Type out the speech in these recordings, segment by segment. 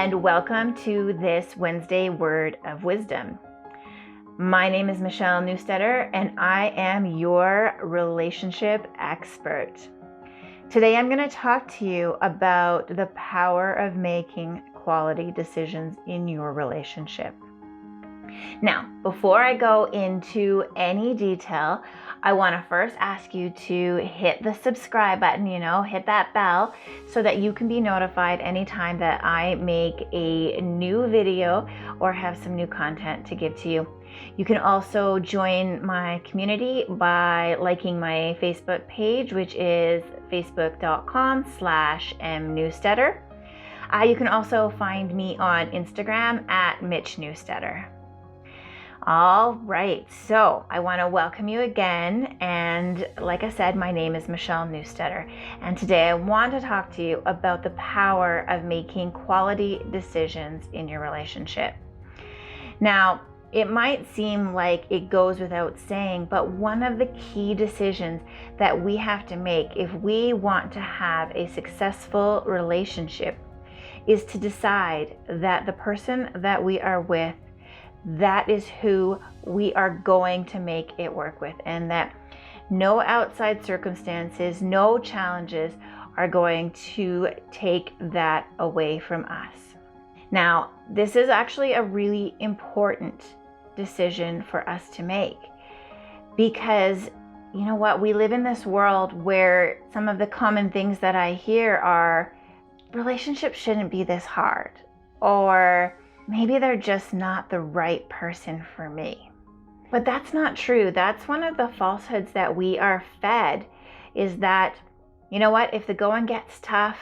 and welcome to this Wednesday Word of Wisdom. My name is Michelle Newstetter, and I am your relationship expert. Today I'm going to talk to you about the power of making quality decisions in your relationship. Now, before I go into any detail, I want to first ask you to hit the subscribe button, hit that bell so that you can be notified anytime that I make a new video or have some new content to give to you. You can also join my community by liking my Facebook page, which is facebook.com/mnewstetter. You can also find me on Instagram at Mitch Newstetter. All right, so I want to welcome you again, and like I said, my name is Michelle Newstetter, and today I want to talk to you about the power of making quality decisions in your relationship. Now, it might seem like it goes without saying, but one of the key decisions that we have to make if we want to have a successful relationship is to decide that the person that we are with, that is who we are going to make it work with, and that no outside circumstances, no challenges are going to take that away from us. Now, this is actually a really important decision for us to make because you know what? We live in this world where some of the common things that I hear are relationships shouldn't be this hard, or maybe they're just not the right person for me. But that's not true. That's one of the falsehoods that we are fed, is that, you know what, if the going gets tough,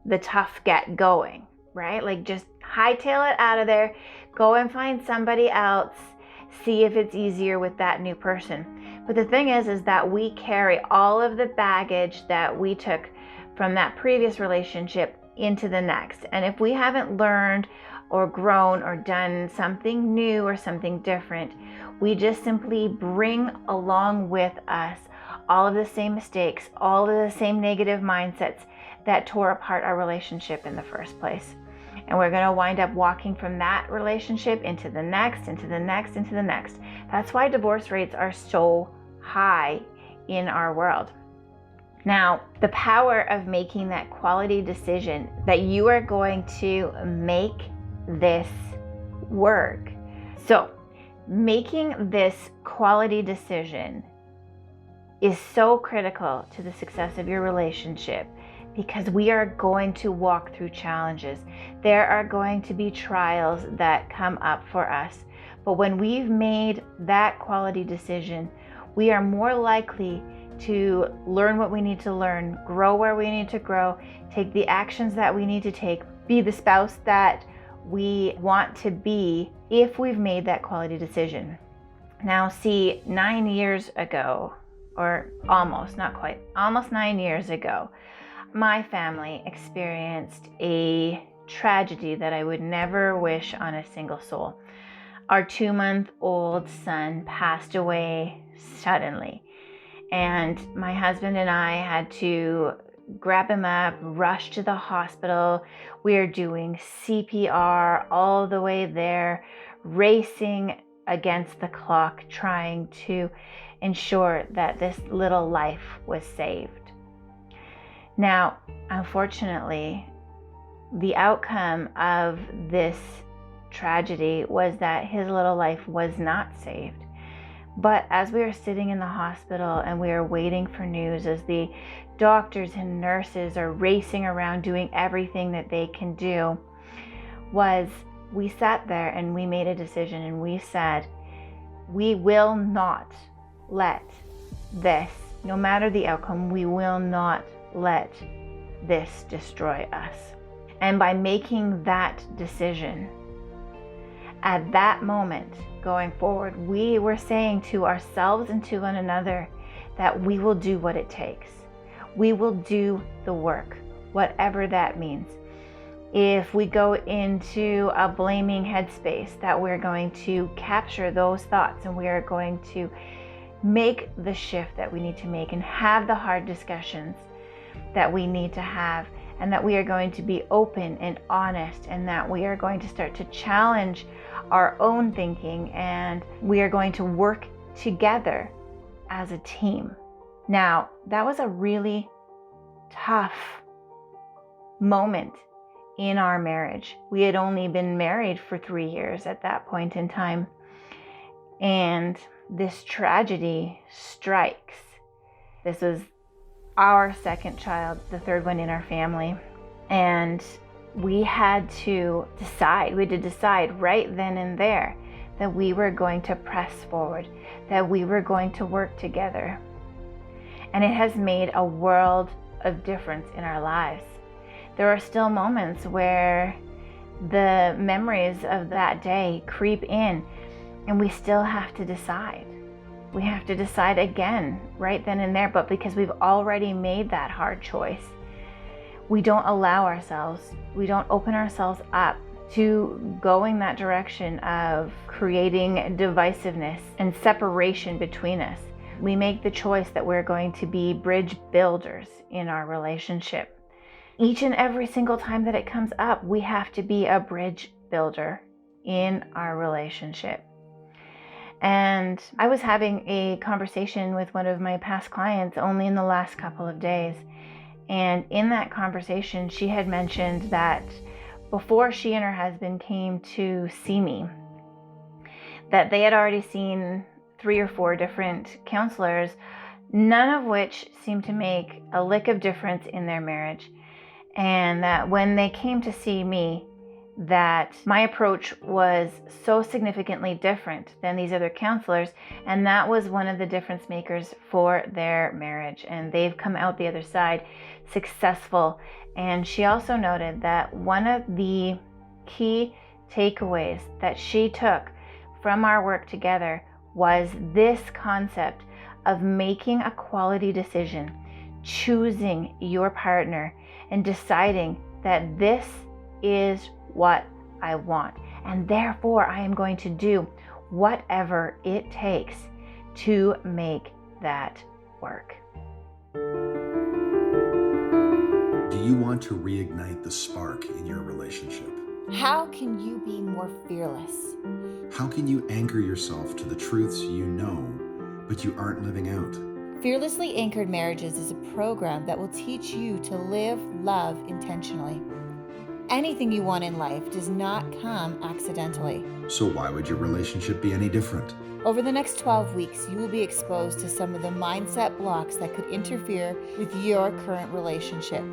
the tough get going, right? Like just hightail it out of there, go and find somebody else, see if it's easier with that new person. But the thing is that we carry all of the baggage that we took from that previous relationship into the next. And if we haven't learned or grown or done something new or something different, we just simply bring along with us all of the same mistakes, all of the same negative mindsets that tore apart our relationship in the first place. And we're going to wind up walking from that relationship into the next, into the next, into the next. That's why divorce rates are so high in our world. Now, the power of making that quality decision that you are going to make this work. So, making this quality decision is so critical to the success of your relationship because we are going to walk through challenges. There are going to be trials that come up for us. But when we've made that quality decision, we are more likely to learn what we need to learn, grow where we need to grow, take the actions that we need to take, be the spouse that we want to be if we've made that quality decision. Now, see, 9 years ago, or almost 9 years ago, my family experienced a tragedy that I would never wish on a single soul. Our 2-month-old son passed away suddenly, and my husband and I had to grab him up, rush to the hospital. We are doing CPR all the way there, racing against the clock, trying to ensure that this little life was saved. Now, unfortunately, the outcome of this tragedy was that his little life was not saved. But as we were sitting in the hospital and we are waiting for news, as the doctors and nurses are racing around doing everything that they can do, we sat there and we made a decision, and we said, we will not let this, no matter the outcome, we will not let this destroy us. And by making that decision, at that moment going forward, we were saying to ourselves and to one another that we will do what it takes. We will do the work, whatever that means. If we go into a blaming headspace, that we're going to capture those thoughts and we are going to make the shift that we need to make and have the hard discussions that we need to have and that we are going to be open and honest, and that we are going to start to challenge our own thinking, and we are going to work together as a team. Now, that was a really tough moment in our marriage. We had only been married for 3 years at that point in time, and this tragedy strikes. This was our second child, the third one in our family, and we had to decide right then and there that we were going to press forward, that we were going to work together. And it has made a world of difference in our lives. There are still moments where the memories of that day creep in, and we still have to decide. We have to decide again right then and there, but because we've already made that hard choice, we don't open ourselves up to going that direction of creating divisiveness and separation between us. We make the choice that we're going to be bridge builders in our relationship. Each and every single time that it comes up, we have to be a bridge builder in our relationship. And I was having a conversation with one of my past clients only in the last couple of days. And in that conversation, she had mentioned that before she and her husband came to see me, that they had already seen 3 or 4 different counselors, none of which seemed to make a lick of difference in their marriage. And that when they came to see me, that my approach was so significantly different than these other counselors, and that was one of the difference makers for their marriage, and they've come out the other side successful. And she also noted that one of the key takeaways that she took from our work together was this concept of making a quality decision, choosing your partner, and deciding that this is what I want, and therefore I am going to do whatever it takes to make that work. Do you want to reignite the spark in your relationship? How can you be more fearless? How can you anchor yourself to the truths you know, but you aren't living out? Fearlessly Anchored Marriages is a program that will teach you to live love intentionally. Anything you want in life does not come accidentally. So why would your relationship be any different? Over the next 12 weeks, you will be exposed to some of the mindset blocks that could interfere with your current relationship.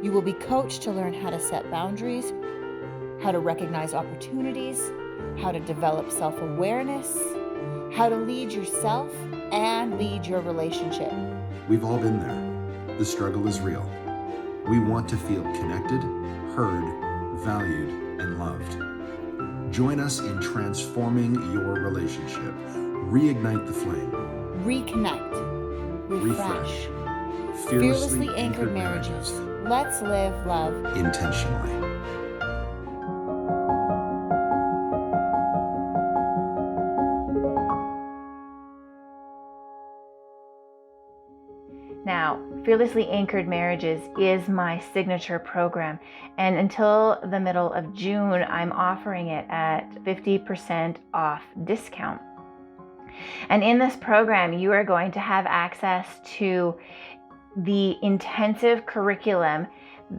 You will be coached to learn how to set boundaries, how to recognize opportunities, how to develop self-awareness, how to lead yourself and lead your relationship. We've all been there. The struggle is real. We want to feel connected, heard, valued, and loved. Join us in transforming your relationship. Reignite the flame. Reconnect. Refresh. Fearlessly Anchored Marriages. Let's live love intentionally. Now, Fearlessly Anchored Marriages is my signature program, and until the middle of June, I'm offering it at 50% off discount. And in this program, you are going to have access to the intensive curriculum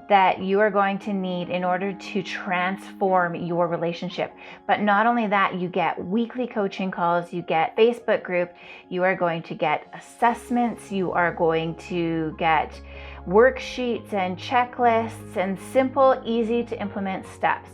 that you are going to need in order to transform your relationship. But not only that, you get weekly coaching calls, you get Facebook group, you are going to get assessments, you are going to get worksheets and checklists and simple, easy to implement steps.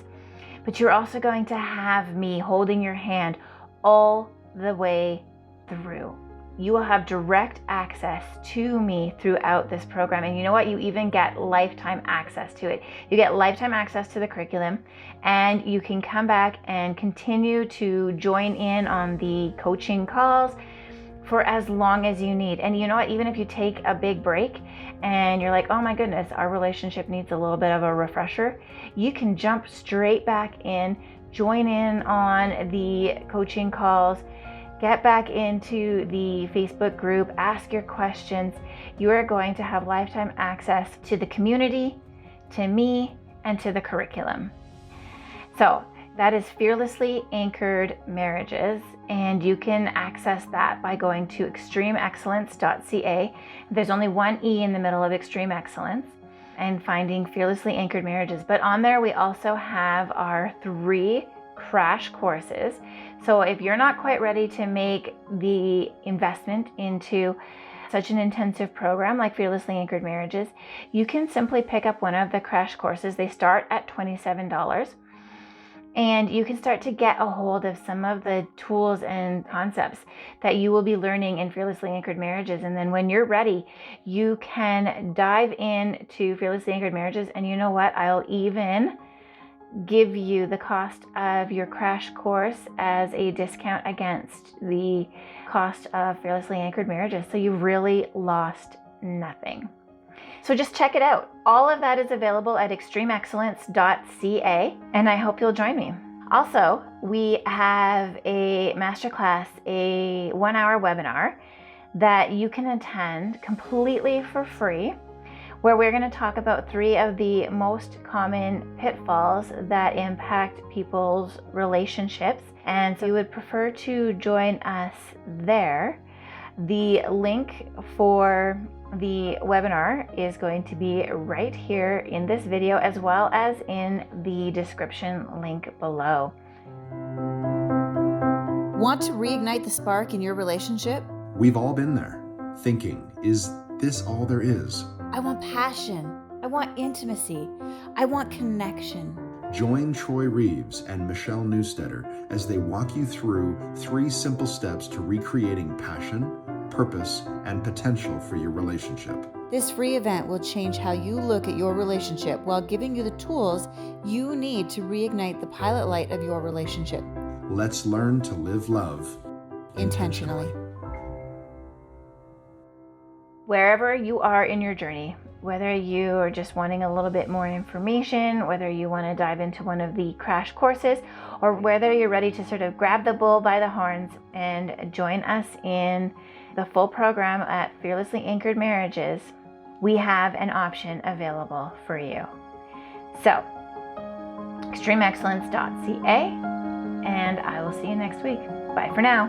But you're also going to have me holding your hand all the way through. You will have direct access to me throughout this program. And you know what? You even get lifetime access to it. You get lifetime access to the curriculum, and you can come back and continue to join in on the coaching calls for as long as you need. And you know what? Even if you take a big break and you're like, oh my goodness, our relationship needs a little bit of a refresher, you can jump straight back in, join in on the coaching calls, get back into the Facebook group, ask your questions. You are going to have lifetime access to the community, to me, and to the curriculum. So that is Fearlessly Anchored Marriages, and you can access that by going to extremeexcellence.ca. There's only one E in the middle of Extreme Excellence, and finding Fearlessly Anchored Marriages. But on there, we also have our 3 crash courses. So if you're not quite ready to make the investment into such an intensive program like Fearlessly Anchored Marriages, you can simply pick up one of the crash courses. They start at $27. And you can start to get a hold of some of the tools and concepts that you will be learning in Fearlessly Anchored Marriages. And then when you're ready, you can dive into Fearlessly Anchored Marriages. And you know what? I'll even give you the cost of your crash course as a discount against the cost of Fearlessly Anchored Marriages. So you really lost nothing. So just check it out. All of that is available at extremeexcellence.ca, and I hope you'll join me. Also, we have a masterclass, a 1-hour webinar that you can attend completely for free, where we're going to talk about 3 of the most common pitfalls that impact people's relationships. And so we would prefer to join us there. The link for the webinar is going to be right here in this video, as well as in the description link below. Want to reignite the spark in your relationship? We've all been there, thinking, is this all there is? I want passion. I want intimacy. I want connection. Join Troy Reeves and Michelle Newstetter as they walk you through 3 simple steps to recreating passion, purpose, and potential for your relationship. This free event will change how you look at your relationship while giving you the tools you need to reignite the pilot light of your relationship. Let's learn to live love Intentionally. Wherever you are in your journey, whether you are just wanting a little bit more information, whether you want to dive into one of the crash courses, or whether you're ready to sort of grab the bull by the horns and join us in the full program at Fearlessly Anchored Marriages, we have an option available for you. So, extremeexcellence.ca, and I will see you next week. Bye for now.